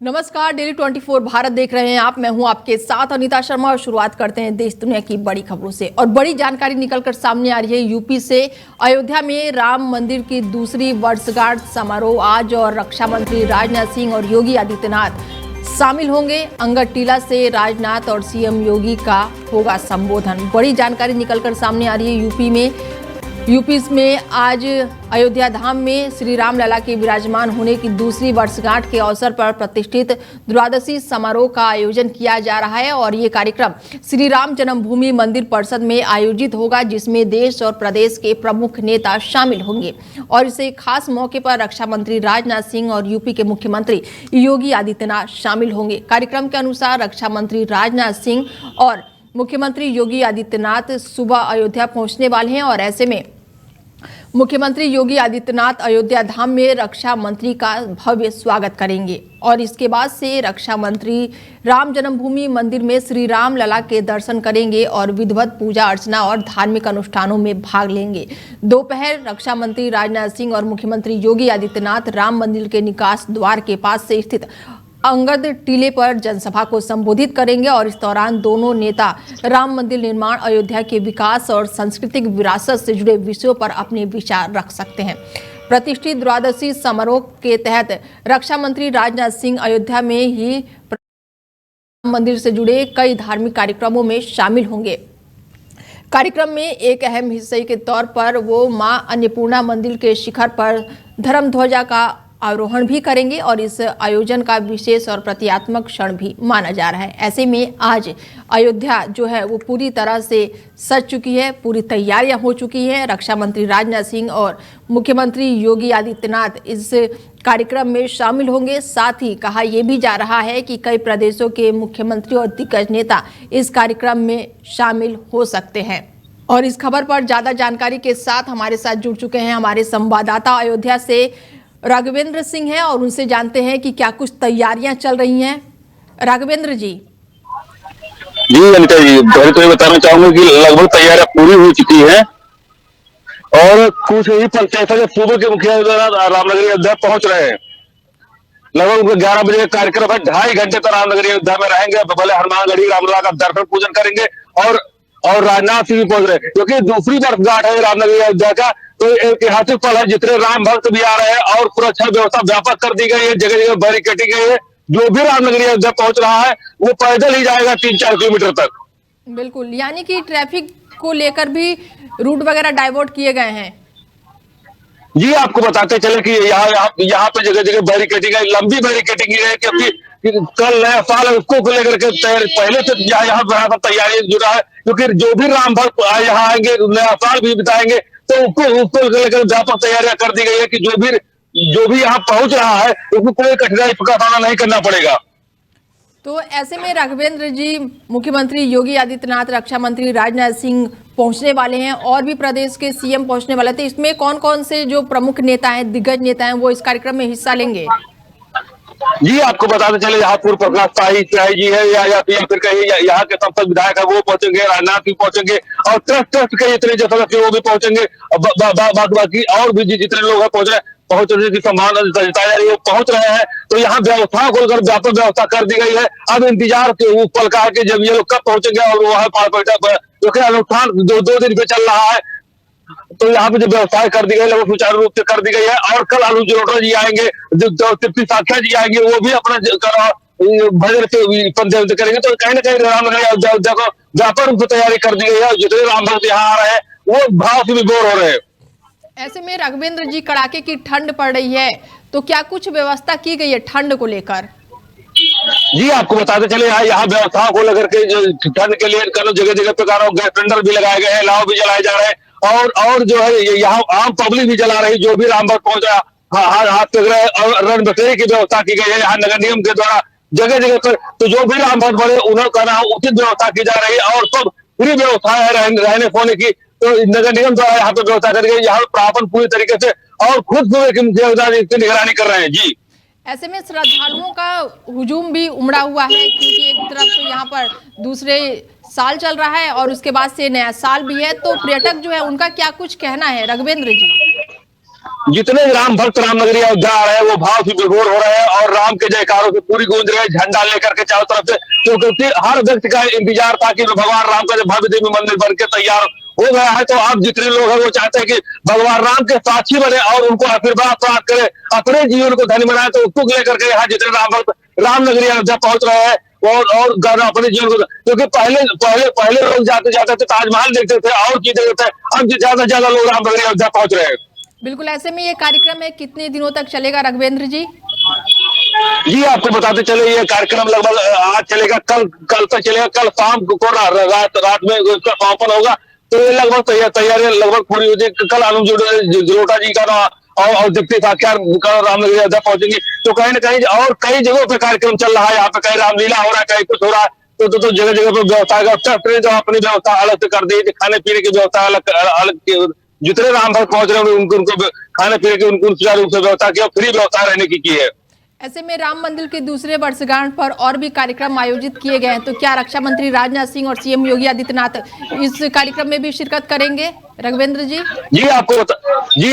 नमस्कार, डेली 24 भारत देख रहे हैं आप। मैं हूं आपके साथ अनीता शर्मा और शुरुआत करते हैं देश दुनिया की बड़ी खबरों से। और बड़ी जानकारी निकलकर सामने आ रही है यूपी से। अयोध्या में राम मंदिर की दूसरी वर्षगांठ समारोह आज और रक्षा मंत्री राजनाथ सिंह और योगी आदित्यनाथ शामिल होंगे। अंगद टीला से राजनाथ और सीएम योगी का होगा संबोधन। बड़ी जानकारी निकलकर सामने आ रही है यूपी में आज अयोध्या धाम में श्री राम लला के विराजमान होने की दूसरी वर्षगांठ के अवसर पर प्रतिष्ठित द्वादशी समारोह का आयोजन किया जा रहा है। और ये कार्यक्रम श्री राम जन्मभूमि मंदिर परिसर में आयोजित होगा, जिसमें देश और प्रदेश के प्रमुख नेता शामिल होंगे। और इसे खास मौके पर रक्षा मंत्री राजनाथ सिंह और यूपी के मुख्यमंत्री योगी आदित्यनाथ शामिल होंगे। कार्यक्रम के अनुसार रक्षा मंत्री राजनाथ सिंह और मुख्यमंत्री योगी आदित्यनाथ सुबह अयोध्या पहुंचने वाले हैं। और ऐसे में मुख्यमंत्री योगी आदित्यनाथ अयोध्या धाम में रक्षा मंत्री का भव्य स्वागत करेंगे। और इसके बाद से रक्षा मंत्री राम जन्मभूमि मंदिर में श्री राम लला के दर्शन करेंगे और विधिवत पूजा अर्चना और धार्मिक अनुष्ठानों में भाग लेंगे। दोपहर रक्षा मंत्री राजनाथ सिंह और मुख्यमंत्री योगी आदित्यनाथ राम मंदिर के निकास द्वार के पास से स्थित अंगद टीले पर जनसभा को संबोधित करेंगे। और इस दौरान दोनों नेता राम मंदिर निर्माण, अयोध्या के विकास और सांस्कृतिक विरासत से जुड़े विषयों पर अपने विचार रख सकते हैं। प्रतिष्ठित द्वादशी समारोह के तहत रक्षा मंत्री राजनाथ सिंह अयोध्या में ही राम मंदिर से जुड़े कई धार्मिक कार्यक्रमों में शामिल होंगे। कार्यक्रम में एक अहम हिस्से के तौर पर वो मां अन्नपूर्णा मंदिर के शिखर पर धर्म ध्वजा का आरोहण भी करेंगे। और इस आयोजन का विशेष और प्रतीकात्मक क्षण भी माना जा रहा है। ऐसे में आज अयोध्या जो है वो पूरी तरह से सज चुकी है, पूरी तैयारियां हो चुकी हैं। रक्षा मंत्री राजनाथ सिंह और मुख्यमंत्री योगी आदित्यनाथ इस कार्यक्रम में शामिल होंगे। साथ ही कहा यह भी जा रहा है कि कई प्रदेशों के मुख्यमंत्री और दिग्गज नेता इस कार्यक्रम में शामिल हो सकते हैं। और इस खबर पर ज्यादा जानकारी के साथ हमारे साथ जुड़ चुके हैं हमारे संवाददाता अयोध्या से राघवेंद्र सिंह हैं और उनसे जानते हैं कि क्या कुछ तैयारियां चल रही हैं। राघवेंद्र जी। जी अनिता जी, पहले तो ये बताना चाहूंगा कि लगभग तैयारियां पूरी हो चुकी हैं और कुछ ही पंचायत के सूबे के मुखिया रामनगरी अयोध्या पहुंच रहे हैं। लगभग 11 बजे का कार्यक्रम है। 2.5 घंटे तक रामनगरी अयोध्या में रहेंगे। पहले हनुमानगढ़ी रामलला का दर्शन पूजन करेंगे और राजनाथ सिंह भी पहुंच रहे हैं, क्योंकि दूसरी वर्षगांठ है रामनगरी अयोध्या का। तो ऐतिहासिक पल है। जितने राम भक्त भी आ रहे हैं और सुरक्षा व्यवस्था व्यापक कर दी गई है, जगह जगह बैरिकेडिंग गई है। जो भी रामनगरी अयोध्या पहुंच रहा है वो पैदल ही जाएगा 3-4 किलोमीटर तक। बिल्कुल, यानी कि ट्रैफिक को लेकर भी रूट वगैरह डाइवर्ट किए गए हैं। जी आपको बताते चले कि यहाँ पे जगह जगह बैरिकेडिंग है, लंबी बैरिकेडिंग है, क्योंकि कल नया साल है, उसको लेकर के पहले से यहाँ बड़ा सा तैयारी जुड़ा है। क्योंकि जो भी राम भक्त यहाँ आएंगे, नया साल भी बिताएंगे, तो उसको लेकर व्यापक तैयारियां कर दी गई है कि जो भी यहाँ पहुंच रहा है उसको कोई कठिनाई का सामना नहीं करना पड़ेगा। तो ऐसे में राघवेंद्र जी, मुख्यमंत्री योगी आदित्यनाथ, रक्षा मंत्री राजनाथ सिंह पहुंचने वाले हैं और भी प्रदेश के सीएम पहुंचने वाले थे। इसमें कौन कौन से जो प्रमुख नेता हैं, दिग्गज नेता हैं, वो इस कार्यक्रम में हिस्सा लेंगे? जी आपको बताते चले, यहाँ पूर्व प्रकाश शाही जी है या फिर कहीं यहाँ के संसद विधायक है वो पहुंचेंगे, राजनाथ सिंह पहुंचेंगे और ट्रस्ट के जितने जो सदस्य वो भी पहुंचेंगे। बाकी और भी जितने लोग हैं पहुंचने की संभावना जताई जा रही है, पहुंच रहे हैं। तो यहाँ व्यवस्था को लेकर व्यापक व्यवस्था कर दी गई है। अब इंतजार उस पल का है कि जब ये लोग कब पहुंचेंगे और वहाँ क्योंकि अनुष्ठान 2 दिन पे चल रहा है। तो यहाँ पे जो व्यवस्था कर दी गई है वो सुचारू रूप से कर दी गई है। और कल अनुज जलोटा जी आएंगे, तृप्ति साख्या जी आएंगे, वो भी अपना भजन से करेंगे। तो कहीं ना कहीं रामनगरी अयोध्या को व्यापक रूप से तैयारी कर दी गई है। जितने राम भक्त यहाँ आ रहे हैं वो भाव से भी बोर हो रहे हैं। ऐसे में राघवेंद्र जी, कड़ाके की ठंड पड़ रही है, तो क्या कुछ व्यवस्था की गई है ठंड को लेकर? जी आपको बताते चले, यहाँ व्यवस्थाओं को लेकर के ठंड के लिए जगह जगह पे गैस सिलेंडर भी लगाए गए हैं, लाव भी जलाए जा रहे हैं और जो है यहाँ आम पब्लिक भी जला रही। जो भी राम भक्त पहुंचा हाथ पकड़ रहे और रण बसेरे की व्यवस्था की गई है यहाँ नगर निगम के द्वारा जगह जगह पर। तो जो भी राम भक्त बड़े उन्हें कहना उचित व्यवस्था की जा रही है और सब पूरी व्यवस्था है रहने सोने की। तो नगर निगम द्वारा यहाँ पे व्यवस्था कर गई। यहाँ प्रापन पूरी तरीके से और खुद सूबे की मुख्यमंत्री निगरानी कर रहे हैं। जी ऐसे में श्रद्धालुओं का हुजूम भी उमड़ा हुआ है, क्योंकि एक तरफ तो यहाँ पर दूसरे साल चल रहा है और उसके बाद से नया साल भी है। तो पर्यटक जो है उनका क्या कुछ कहना है राघवेंद्र जी? जितने राम भक्त रामनगरी अयोध्या आ रहे हैं वो भाव से विभोर हो रहे हैं और राम के जयकारों से पूरी गूंज रहे हैं, झंडा लेकर के चारों तरफ से, क्योंकि हर व्यक्ति का इंतजार था कि भगवान राम का जब भव्य दिव्य मंदिर बन के तैयार हो गया है तो अब जितने लोग हैं वो चाहते हैं कि भगवान राम के साक्षी बने और उनको आशीर्वाद प्राप्त करे, अपने जीवन को धन्य बनाए। तो उसको लेकर के यहाँ जितने राम भक्त रामनगरी अयोध्या पहुंच रहे हैं और अपने जीवन को, क्योंकि पहले पहले पहले लोग जाते जाते थे ताजमहल देखते थे और चीजें देखते थे, अब ज्यादा से ज्यादा लोग रामनगरी अयोध्या पहुंच रहे हैं। बिल्कुल, ऐसे में ये कार्यक्रम है कितने दिनों तक चलेगा रघुवेंद्र जी? जी आपको बताते चले ये कार्यक्रम लगभग आज चलेगा, कल तक चलेगा, कल शाम को रात में इसका समापन होगा। तो ये लगभग तैयारी लगभग पूरी हो जाएगी। कल अनुज जलोटा जी का और डिप्टी साक्षात रामनगरी अयोध्या पहुंचेंगे। तो कहीं ना कहीं और कई जगहों पे कार्यक्रम चल रहा है, यहाँ पे कहीं रामलीला हो रहा है, कहीं कुछ हो रहा है। तो जगह जगह पे व्यवस्था का जो अपनी व्यवस्था अलग से कर दी, खाने पीने की व्यवस्था अलग जितने राम भक्त पहुंच रहे हैं उनको खाने पीने की उनको सुचारू रूप से व्यवस्था की और फ्री व्यवस्था रहने की है। ऐसे में राम मंदिर के दूसरे वर्षगांठ पर और भी कार्यक्रम आयोजित किए गए हैं, तो क्या रक्षा मंत्री राजनाथ सिंह और सीएम योगी आदित्यनाथ इस कार्यक्रम में भी शिरकत करेंगे रघुवेंद्र जी? जी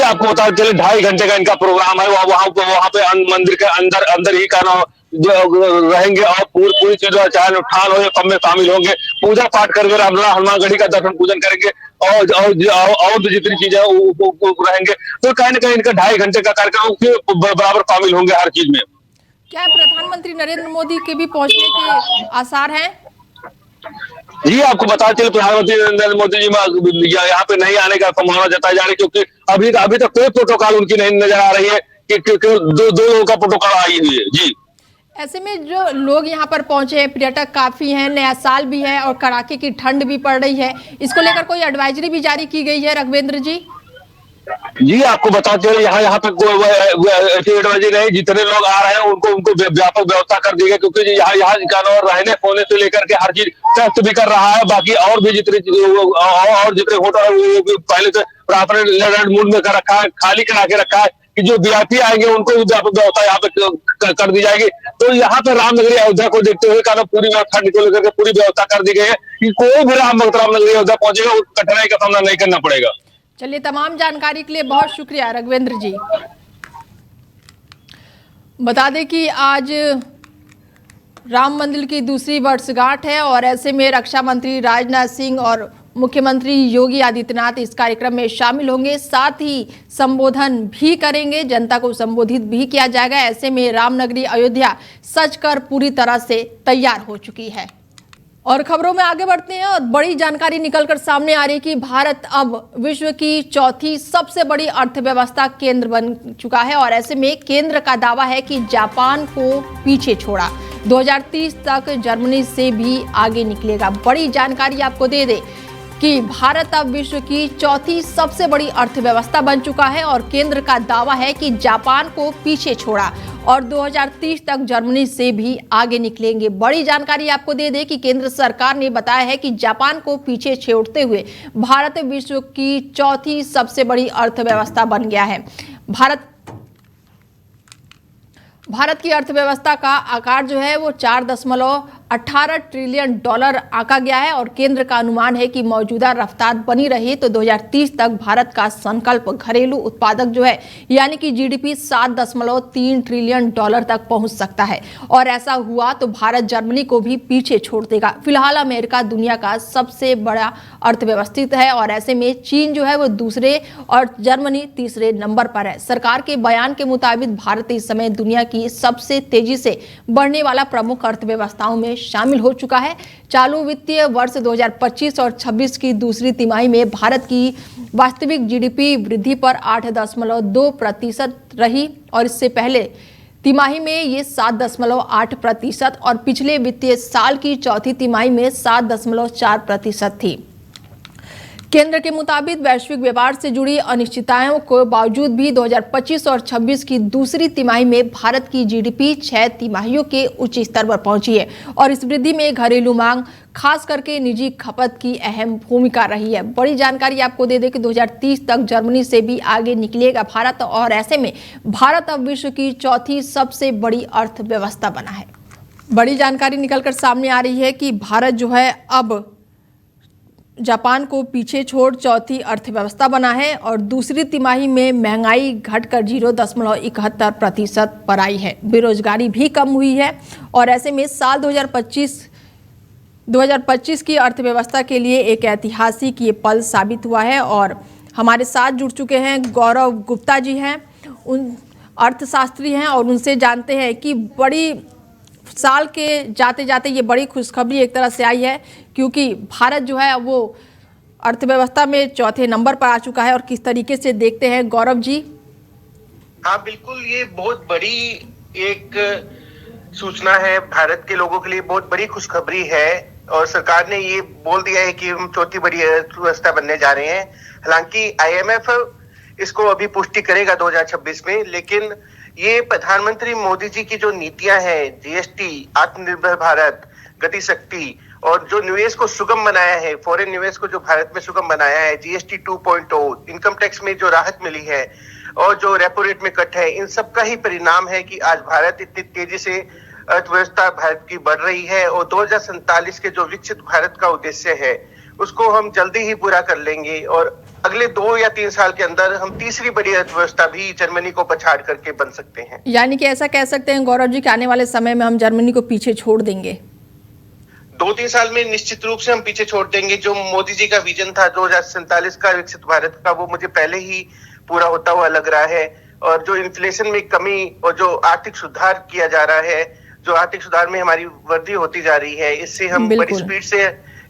आपको बता चले 2.5 घंटे का इनका प्रोग्राम है। वहाँ पे मंदिर के अंदर ही का जो रहेंगे और पूरी चीज चाहे उत्थान हो सब में शामिल होंगे, पूजा पाठ करके रामलला हनुमानगढ़ी का दर्शन पूजन करेंगे और जितनी चीजें रहेंगे। तो कहीं ना कहीं इनका 2.5 घंटे का कार्यक्रम बराबर शामिल होंगे हर चीज में। क्या प्रधानमंत्री नरेंद्र मोदी के भी पहुंचने के आसार हैं? जी आपको बता चले प्रधानमंत्री नरेंद्र मोदी जी यहाँ पे नहीं आने का संभावना जताई जा रही, क्योंकि अभी तक कोई प्रोटोकॉल उनकी नहीं नजर आ रही है कि दो लोगों का प्रोटोकॉल आई हुई है। जी ऐसे में जो लोग यहाँ पर पहुंचे हैं, पर्यटक काफी हैं, नया साल भी है और कड़ाके की ठंड भी पड़ रही है, इसको लेकर कोई एडवाइजरी भी जारी की गई है रघुवेंद्र जी? जी आपको बता चले यहाँ पे कोई ऐसी एडवाइजरी नहीं, जितने लोग आ रहे हैं उनको व्यापक व्यवस्था कर दी गई, क्योंकि यहाँ रहने सोने से लेकर के हर चीज टेस्ट भी कर रहा है। बाकी और भी जितने होटल है वो पहले से अपने मूड में कर रखा है, खाली करा के रखा है कि जो वीआईपी आएंगे उनको भी व्यापक व्यवस्था यहाँ पे कर दी जाएगी। तो यहाँ पे रामनगरी अयोध्या को देखते हुए पूरी ठंड को लेकर के पूरी व्यवस्था कर दी गई है कि कोई भी राम भक्त रामनगरी अयोध्या पहुंचेगा उसको कठिनाई का सामना नहीं करना पड़ेगा। चलिए, तमाम जानकारी के लिए बहुत शुक्रिया रघुवेंद्र जी। बता दें कि आज राम मंदिर की दूसरी वर्षगांठ है और ऐसे में रक्षा मंत्री राजनाथ सिंह और मुख्यमंत्री योगी आदित्यनाथ इस कार्यक्रम में शामिल होंगे, साथ ही संबोधन भी करेंगे, जनता को संबोधित भी किया जाएगा। ऐसे में रामनगरी अयोध्या सजकर पूरी तरह से तैयार हो चुकी है। और खबरों में आगे बढ़ते हैं और बड़ी जानकारी निकलकर सामने आ रही है कि भारत अब विश्व की चौथी सबसे बड़ी अर्थव्यवस्था केंद्र बन चुका है और ऐसे में केंद्र का दावा है कि जापान को पीछे छोड़ा 2030 तक जर्मनी से भी आगे निकलेगा। बड़ी जानकारी आपको दे दे कि भारत अब विश्व की चौथी सबसे बड़ी अर्थव्यवस्था बन चुका है और केंद्र का दावा है कि जापान को पीछे छोड़ा और 2030 तक जर्मनी से भी आगे निकलेंगे। बड़ी जानकारी आपको दे दें कि केंद्र सरकार ने बताया है कि जापान को पीछे छोड़ते हुए भारत विश्व की चौथी सबसे बड़ी अर्थव्यवस्था बन गया है। भारत की अर्थव्यवस्था का आकार जो है वो 4.18 ट्रिलियन डॉलर आंका गया है और केंद्र का अनुमान है कि मौजूदा रफ्तार बनी रही तो 2030 तक भारत का संकल्प घरेलू उत्पादक जो है यानी कि जीडीपी 7.3 ट्रिलियन डॉलर तक पहुंच सकता है और ऐसा हुआ तो भारत जर्मनी को भी पीछे छोड़ देगा। फिलहाल अमेरिका दुनिया का सबसे बड़ा अर्थव्यवस्थित है और ऐसे में चीन जो है वो दूसरे और जर्मनी तीसरे नंबर पर है। सरकार के बयान के मुताबिक भारत इस समय दुनिया की सबसे तेजी से बढ़ने वाला प्रमुख अर्थव्यवस्थाओं में शामिल हो चुका है। चालू वित्तीय वर्ष 2025 और 26 की दूसरी तिमाही में भारत की वास्तविक जीडीपी वृद्धि पर 8.2% रही और इससे पहले तिमाही में ये 7.8% और पिछले वित्तीय साल की चौथी तिमाही में 7.4% थी। केंद्र के मुताबिक वैश्विक व्यापार से जुड़ी अनिश्चितताओं के बावजूद भी 2025 और 26 की दूसरी तिमाही में भारत की जीडीपी 6 तिमाहियों के उच्च स्तर पर पहुंची है और इस वृद्धि में घरेलू मांग खास करके निजी खपत की अहम भूमिका रही है। बड़ी जानकारी आपको दे दें कि 2030 तक जर्मनी से भी आगे निकलेगा भारत और ऐसे में भारत अब विश्व की चौथी सबसे बड़ी अर्थव्यवस्था बना है। बड़ी जानकारी निकलकर सामने आ रही है कि भारत जो है अब जापान को पीछे छोड़ चौथी अर्थव्यवस्था बना है और दूसरी तिमाही में महंगाई घटकर 0.71% पर आई है। बेरोजगारी भी कम हुई है और ऐसे में साल 2025 की अर्थव्यवस्था के लिए एक ऐतिहासिक ये पल साबित हुआ है। और हमारे साथ जुड़ चुके हैं गौरव गुप्ता जी हैं, उन अर्थशास्त्री हैं और उनसे जानते हैं कि बड़ी साल के जाते जाते ये बड़ी खुशखबरी एक तरह से आई है, क्योंकि भारत जो है वो अर्थव्यवस्था में चौथे नंबर पर आ चुका है। और किस तरीके से देखते हैं गौरव जी? हाँ बिल्कुल, ये बहुत बड़ी एक सूचना है, भारत के लोगों के लिए बहुत बड़ी खुशखबरी है और सरकार ने ये बोल दिया है कि हम चौथी बड़ी अर्थव्यवस्था बनने जा रहे हैं। हालांकि IMF इसको अभी पुष्टि करेगा 2026 में, लेकिन ये प्रधानमंत्री मोदी जी की जो नीतियां हैं, GST, आत्मनिर्भर भारत, गति शक्ति और जो निवेश को सुगम बनाया है, फॉरेन निवेश को जो भारत में सुगम बनाया है, GST 2.0, इनकम टैक्स में जो राहत मिली है और जो रेपो रेट में कट है, इन सब का ही परिणाम है कि आज भारत इतनी तेजी से अर्थव्यवस्था भारत की बढ़ रही है और 2047 के जो विकसित भारत का उद्देश्य है उसको हम जल्दी ही पूरा कर लेंगे और अगले 2 या 3 साल के अंदर हम तीसरी बड़ी अर्थव्यवस्था भी जर्मनी को पछाड़ करके बन सकते हैं। यानी कि ऐसा कह सकते हैं गौरव जी कि आने वाले समय में हम जर्मनी को पीछे छोड़ देंगे? 2-3 साल में निश्चित रूप से हम पीछे छोड़ देंगे। जो मोदी जी का विजन था 2047 का विकसित भारत का, वो मुझे पहले ही पूरा होता हुआ लग रहा है। और जो इन्फ्लेशन में कमी और जो आर्थिक सुधार किया जा रहा है, जो आर्थिक सुधार में हमारी वृद्धि होती जा रही है, इससे हम बड़ी स्पीड से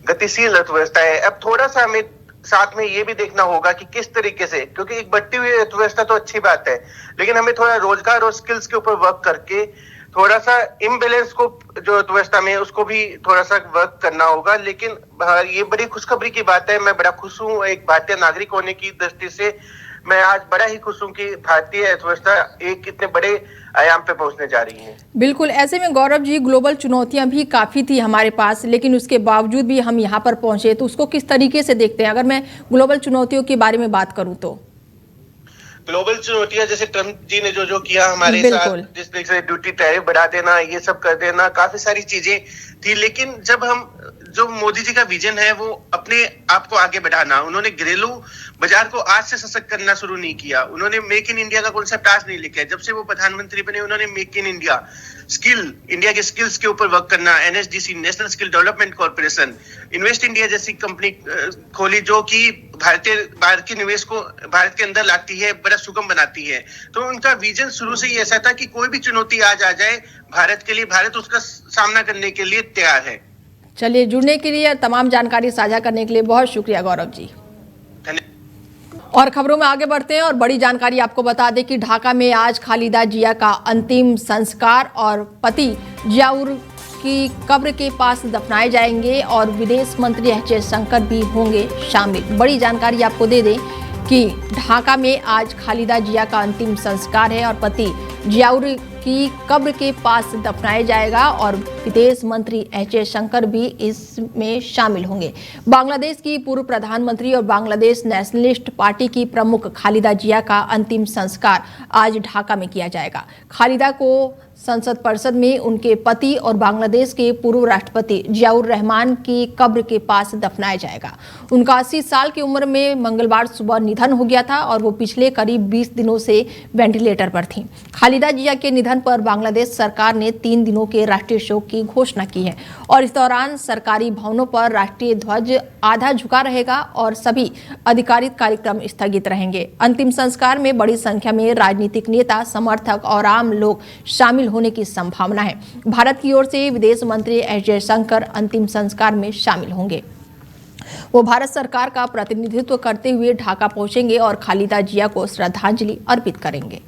गतिशील अर्थव्यवस्था है। अब थोड़ा सा हमें साथ में ये भी देखना होगा कि किस तरीके से, क्योंकि एक बढ़ती हुई अर्थव्यवस्था तो अच्छी बात है, लेकिन हमें थोड़ा रोजगार और स्किल्स के ऊपर वर्क करके थोड़ा सा इम्बैलेंस को जो अर्थव्यवस्था में उसको भी थोड़ा सा वर्क करना होगा। लेकिन ये बड़ी खुशखबरी की बात है, मैं बड़ा खुश हूँ एक भारतीय नागरिक होने की दृष्टि से। मैं आज बड़ा ही खुश हूँ कि भारतीय अर्थव्यवस्था एक इतने बड़े आयाम पे पहुंचने जा रही है। बिल्कुल, ऐसे में गौरव जी ग्लोबल चुनौतियां भी काफी थी हमारे पास, लेकिन उसके बावजूद भी हम यहाँ पर पहुंचे, तो उसको किस तरीके से देखते हैं? अगर मैं ग्लोबल चुनौतियों के बारे में बात करूं तो ग्लोबल चुनौतियां, जैसे ट्रम्प जी ने जो किया हमारे साथ, जिस तरीके से ड्यूटी टैरिफ बढ़ा देना, ये सब कर देना, काफी सारी चीजें थी। लेकिन जब हम जो मोदी जी का विजन है वो अपने आप को आगे बढ़ाना, उन्होंने घरेलू बाजार को आज से सशक्त करना शुरू नहीं किया। उन्होंने मेक इन इंडिया का कॉन्सेप्ट आज नहीं लिखा है। जब से वो प्रधानमंत्री बने उन्होंने मेक इन इंडिया, इंडिया के स्किल्स के ऊपर वर्क करना, NSDC, national skill development corporation, invest India जैसी कंपनी खोली जो कि भारत के निवेश को भारत के अंदर लाती है, बड़ा सुगम बनाती है। तो उनका विजन शुरू से ही ऐसा था कि कोई भी चुनौती आज आ जाए भारत के लिए, भारत उसका सामना करने के लिए तैयार है। चलिए, जुड़ने के लिए, तमाम जानकारी साझा करने के लिए बहुत शुक्रिया गौरव जी। और खबरों में आगे बढ़ते हैं और बड़ी जानकारी आपको बता दें कि ढाका में आज खालिदा जिया का अंतिम संस्कार और पति जियाउर की कब्र के पास दफनाए जाएंगे और विदेश मंत्री एस जयशंकर भी होंगे शामिल। बड़ी जानकारी आपको दे दें कि ढाका में आज खालिदा जिया का अंतिम संस्कार है और पति जियाउर की कब्र के पास दफनाया जाएगा और विदेश मंत्री एस जयशंकर भी इसमें शामिल होंगे। बांग्लादेश की पूर्व प्रधानमंत्री और बांग्लादेश नेशनलिस्ट पार्टी की प्रमुख खालिदा जिया का अंतिम संस्कार आज ढाका में किया जाएगा। खालिदा को संसद परिषद में उनके पति और बांग्लादेश के पूर्व राष्ट्रपति जियाउर रहमान की कब्र के पास दफनाया जाएगा। उनका 80 साल की उम्र में मंगलवार सुबह निधन हो गया था और वो पिछले करीब 20 दिनों से वेंटिलेटर पर थीं। खालिदा जिया के निधन पर बांग्लादेश सरकार ने 3 दिनों के राष्ट्रीय शोक की घोषणा की है और इस दौरान सरकारी भवनों पर राष्ट्रीय ध्वज आधा झुका रहेगा और सभी आधिकारिक कार्यक्रम स्थगित रहेंगे। अंतिम संस्कार में बड़ी संख्या में राजनीतिक नेता, समर्थक और आम लोग शामिल होने की संभावना है। भारत की ओर से विदेश मंत्री एस जयशंकर अंतिम संस्कार में शामिल होंगे। वो भारत सरकार का प्रतिनिधित्व करते हुए ढाका पहुंचेंगे और खालिदा जिया को श्रद्धांजलि अर्पित करेंगे।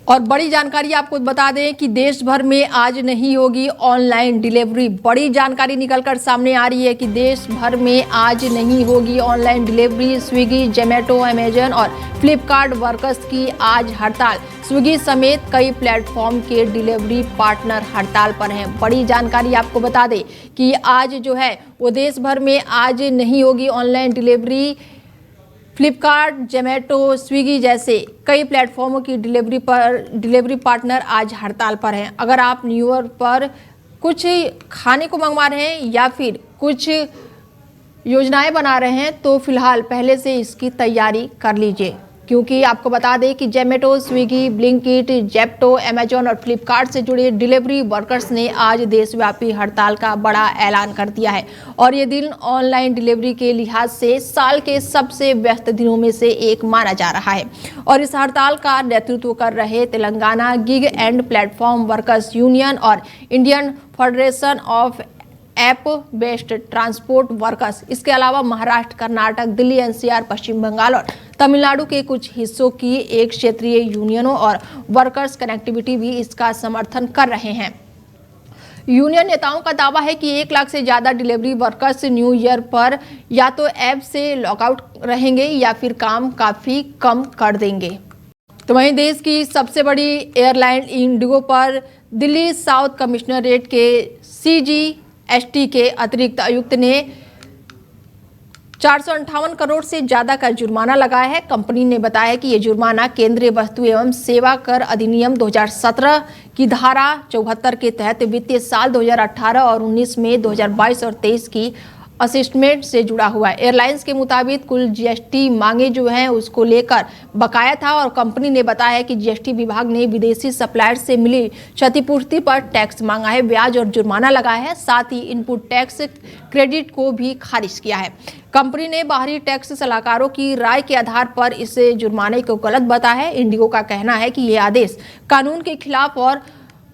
और बड़ी जानकारी आपको बता दें कि देश भर में आज नहीं होगी ऑनलाइन डिलीवरी। बड़ी जानकारी निकलकर सामने आ रही है कि देश भर में आज नहीं होगी online delivery. Swiggy, Zomato, Amazon और फ्लिपकार्ट वर्कर्स की आज हड़ताल। स्विगी समेत कई प्लेटफॉर्म के डिलीवरी पार्टनर हड़ताल पर हैं। बड़ी जानकारी आपको बता दें कि आज जो है वो देश भर में आज नहीं होगी online delivery. Flipkart, Zomato, Swiggy जैसे कई प्लेटफॉर्मों की डिलीवरी पार्टनर आज हड़ताल पर हैं। अगर आप न्यू ईयर पर कुछ खाने को मंगवा रहे हैं या फिर कुछ योजनाएं बना रहे हैं तो फिलहाल पहले से इसकी तैयारी कर लीजिए, क्योंकि आपको बता दें कि Zomato, Swiggy, Blinkit, Zepto, Amazon और फ्लिपकार्ट से जुड़े डिलीवरी वर्कर्स ने आज देशव्यापी हड़ताल का बड़ा ऐलान कर दिया है और ये दिन ऑनलाइन डिलीवरी के लिहाज से साल के सबसे व्यस्त दिनों में से एक माना जा रहा है। और इस हड़ताल का नेतृत्व कर रहे Telangana gig and platform workers union और Indian federation of app based transport workers, इसके अलावा महाराष्ट्र, कर्नाटक, दिल्ली एनसीआर, पश्चिम बंगाल और तमिलनाडु के कुछ हिस्सों की एक क्षेत्रीय यूनियनों और वर्कर्स कनेक्टिविटी भी इसका समर्थन कर रहे हैं। यूनियन नेताओं का दावा है कि 1 लाख से ज्यादा डिलीवरी वर्कर्स न्यू ईयर पर या तो ऐप से लॉकआउट रहेंगे या फिर काम काफी कम कर देंगे। तो वहीं देश की सबसे बड़ी एयरलाइन इंडिगो पर दिल्ली साउथ कमिश्नरेट के CGST के अतिरिक्त आयुक्त ने 458 करोड़ से ज्यादा का जुर्माना लगाया है। कंपनी ने बताया कि यह जुर्माना केंद्रीय वस्तु एवं सेवा कर अधिनियम 2017 की धारा 74 के तहत वित्तीय साल 2018 और 19 में 2022 और 23 की असेसमेंट से जुड़ा हुआ है। एयरलाइंस के मुताबिक कुल GST मांगे जो हैं उसको लेकर बकाया था और कंपनी ने बताया कि GST विभाग ने विदेशी सप्लायर से मिली क्षतिपूर्ति पर टैक्स मांगा है, ब्याज और जुर्माना लगाया है, साथ ही इनपुट टैक्स क्रेडिट को भी खारिज किया है। कंपनी ने बाहरी टैक्स सलाहकारों की राय के आधार पर इस जुर्माने को गलत बताया है। इंडिगो का कहना है कि ये आदेश कानून के खिलाफ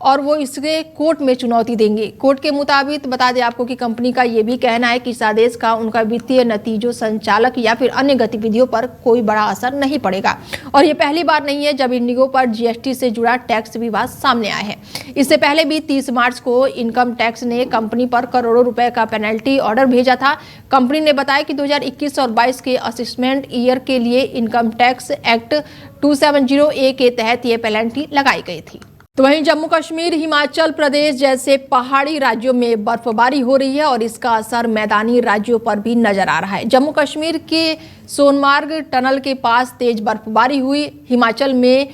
और वो इसके कोर्ट में चुनौती देंगे। कोर्ट के मुताबिक बता दें आपको कि कंपनी का ये भी कहना है कि इस आदेश का उनका वित्तीय नतीजों, संचालक या फिर अन्य गतिविधियों पर कोई बड़ा असर नहीं पड़ेगा। और ये पहली बार नहीं है जब इंडिगो पर GST से जुड़ा टैक्स विवाद सामने आया है। इससे पहले भी 30 मार्च को इनकम टैक्स ने कंपनी पर करोड़ों रुपए का पेनल्टी ऑर्डर भेजा था। कंपनी ने बताया कि 2021 और 22 के असेसमेंट ईयर के लिए इनकम टैक्स एक्ट 270A के तहत ये पेनल्टी लगाई गई थी। तो वहीं जम्मू कश्मीर, हिमाचल प्रदेश जैसे पहाड़ी राज्यों में बर्फबारी हो रही है और इसका असर मैदानी राज्यों पर भी नजर आ रहा है। जम्मू कश्मीर के सोनमार्ग टनल के पास तेज बर्फबारी हुई। हिमाचल में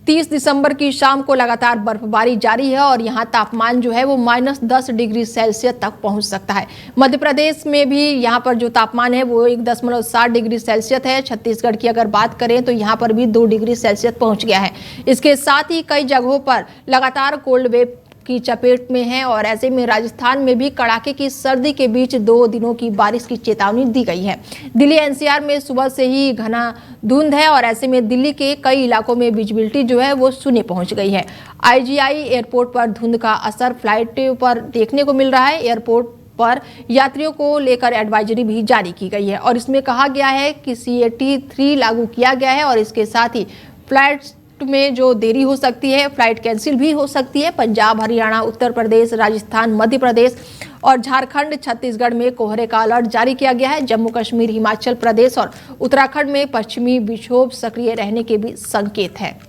30 दिसंबर की शाम को लगातार बर्फबारी जारी है और यहां तापमान जो है वो -10 डिग्री सेल्सियस तक पहुंच सकता है। मध्य प्रदेश में भी यहां पर जो तापमान है वो 1.7 डिग्री सेल्सियस है। छत्तीसगढ़ की अगर बात करें तो यहां पर भी 2 डिग्री सेल्सियस पहुंच गया है। इसके साथ ही कई जगहों पर लगातार कोल्ड वेव की चपेट में है और ऐसे में राजस्थान में भी कड़ाके की सर्दी के बीच 2 दिनों की बारिश की चेतावनी दी गई है। दिल्ली NCR में सुबह से ही घना धुंध है और ऐसे में दिल्ली के कई इलाकों में विजिबिलिटी जो है वो शून्य पहुंच गई है। IGI एयरपोर्ट पर धुंध का असर फ्लाइट पर देखने को मिल रहा है। एयरपोर्ट पर यात्रियों को लेकर एडवाइजरी भी जारी की गई है और इसमें कहा गया है कि CAT3 लागू किया गया है और इसके साथ ही फ्लाइट में जो देरी हो सकती है, फ्लाइट कैंसिल भी हो सकती है। पंजाब, हरियाणा, उत्तर प्रदेश, राजस्थान, मध्य प्रदेश और झारखंड, छत्तीसगढ़ में कोहरे का अलर्ट जारी किया गया है। जम्मू कश्मीर, हिमाचल प्रदेश और उत्तराखंड में पश्चिमी विक्षोभ सक्रिय रहने के भी संकेत है।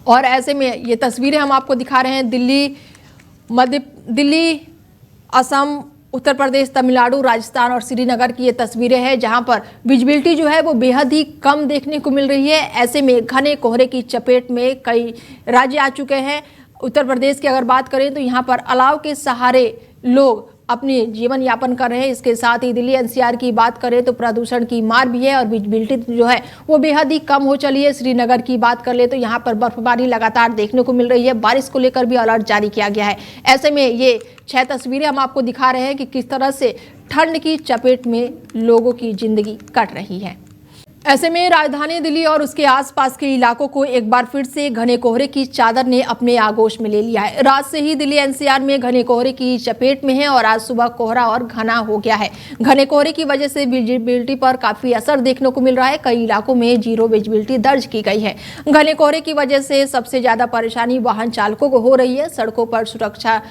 और ऐसे में ये तस्वीरें हम आपको दिखा रहे हैं दिल्ली, असम, उत्तर प्रदेश, तमिलनाडु, राजस्थान और श्रीनगर की ये तस्वीरें हैं जहां पर विजिबिलिटी जो है वो बेहद ही कम देखने को मिल रही है। ऐसे में घने कोहरे की चपेट में कई राज्य आ चुके हैं। उत्तर प्रदेश की अगर बात करें तो यहां पर अलाव के सहारे लोग अपने जीवन यापन कर रहे हैं। इसके साथ ही दिल्ली NCR की बात करें तो प्रदूषण की मार भी है और विजिबिलिटी जो है वो बेहद ही कम हो चली है। श्रीनगर की बात कर ले तो यहाँ पर बर्फबारी लगातार देखने को मिल रही है। बारिश को लेकर भी अलर्ट जारी किया गया है। ऐसे में ये 6 तस्वीरें हम आपको दिखा रहे हैं कि किस तरह से ठंड की चपेट में लोगों की जिंदगी कट रही है। ऐसे में राजधानी दिल्ली और उसके आसपास के इलाकों को एक बार फिर से घने कोहरे की चादर ने अपने आगोश में ले लिया है। रात से ही दिल्ली NCR में घने कोहरे की चपेट में है और आज सुबह कोहरा और घना हो गया है। घने कोहरे की वजह से विजिबिलिटी पर काफी असर देखने को मिल रहा है। कई इलाकों में 0 विजिबिलिटी दर्ज की गई है। घने कोहरे की वजह से सबसे ज्यादा परेशानी वाहन चालकों को हो रही है। सड़कों पर सुरक्षा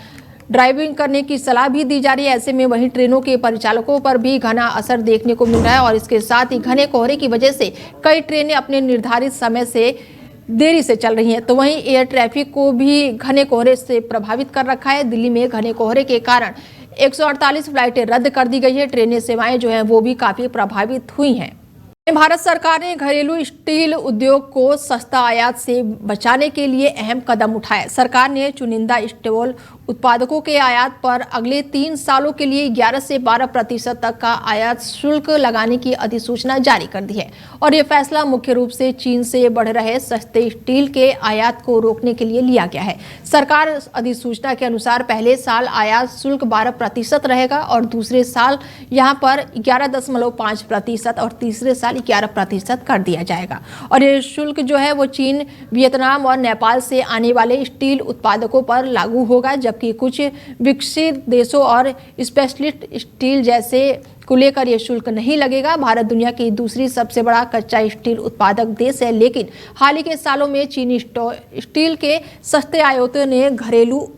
ड्राइविंग करने की सलाह भी दी जा रही है। ऐसे में वहीं ट्रेनों के परिचालकों पर भी घना असर देखने को मिल रहा है और इसके साथ ही घने कोहरे की वजह से कई ट्रेनें अपने निर्धारित समय से देरी से चल रही हैं। तो वहीं एयर ट्रैफिक को भी घने कोहरे से प्रभावित कर रखा है। दिल्ली में घने कोहरे के कारण 148 फ्लाइटें रद्द कर दी गई है। ट्रेनें सेवाएं जो हैं वो भी काफी प्रभावित हुई हैं। भारत सरकार ने घरेलू स्टील उद्योग को सस्ता आयात से बचाने के लिए अहम कदम उठाए। सरकार ने चुनिंदा स्टील उत्पादकों के आयात पर अगले 3 सालों के लिए 11 से 12% तक का आयात शुल्क लगाने की अधिसूचना जारी कर दी है और ये फैसला मुख्य रूप से चीन से बढ़ रहे सस्ते स्टील के आयात को रोकने के लिए लिया गया है। सरकार अधिसूचना के अनुसार पहले साल आयात शुल्क 12% रहेगा और दूसरे साल यहां पर 11.5% और तीसरे साल 11% कर दिया जाएगा और ये शुल्क जो है वो चीन, वियतनाम और नेपाल से आने वाले स्टील उत्पादकों पर लागू होगा, जबकि कुछ विकसित देशों और स्पेशलिस्ट स्टील जैसे को लेकर यह शुल्क नहीं लगेगा। भारत दुनिया की दूसरी सबसे बड़ा कच्चा स्टील उत्पादक देश है, लेकिन हाल ही के सालों में चीनी स्टील के सस्ते आयातों ने घरेलू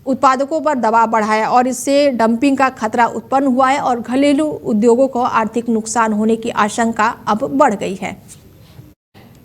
उत्पादकों पर दबाव बढ़ाया और इससे डंपिंग का खतरा उत्पन्न हुआ है और घरेलू उद्योगों को आर्थिक नुकसान होने की आशंका अब बढ़ गई है।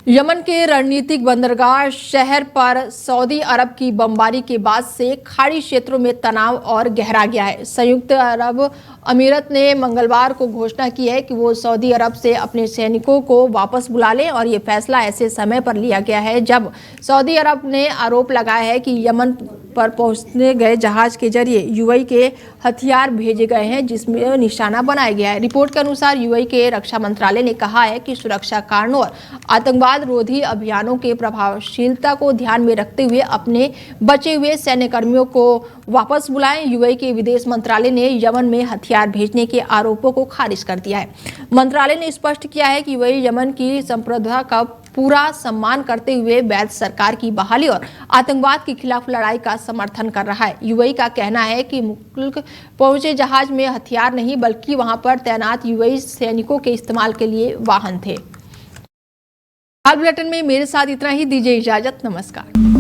यमन के रणनीतिक बंदरगाह शहर पर सऊदी अरब की बमबारी के बाद से खाड़ी क्षेत्रों में तनाव और गहरा गया है। संयुक्त अरब अमीरत ने मंगलवार को घोषणा की है कि वो सऊदी अरब से अपने सैनिकों को वापस बुला लें और ये फैसला ऐसे समय पर लिया गया है जब सऊदी अरब ने आरोप लगाया है कि यमन पर पहुंचने गए जहाज के जरिए यूएई के हथियार भेजे गए हैं, जिसमें निशाना बनाया गया है। रिपोर्ट के अनुसार यूएई के रक्षा मंत्रालय ने कहा है कि सुरक्षा कारणों और आतंकवाद रोधी अभियानों के प्रभावशीलता को ध्यान में रखते हुए अपने बचे हुए सैन्यकर्मियों को वापस बुलाएं। यूएई के विदेश मंत्रालय ने यमन में हथियार भेजने के आरोपों को खारिज कर दिया है। मंत्रालय ने स्पष्ट किया है कि यूएई यमन की संप्रभुता का पूरा सम्मान करते हुए वैध सरकार की बहाली और आतंकवाद के खिलाफ लड़ाई का समर्थन कर रहा है। यूएई का कहना है कि मुल्क पहुंचे जहाज में हथियार नहीं बल्कि वहां पर तैनात यूएई सैनिकों के इस्तेमाल के लिए वाहन थे। हाल बुलेटिन में मेरे साथ इतना ही। दीजिए इजाजत। नमस्कार।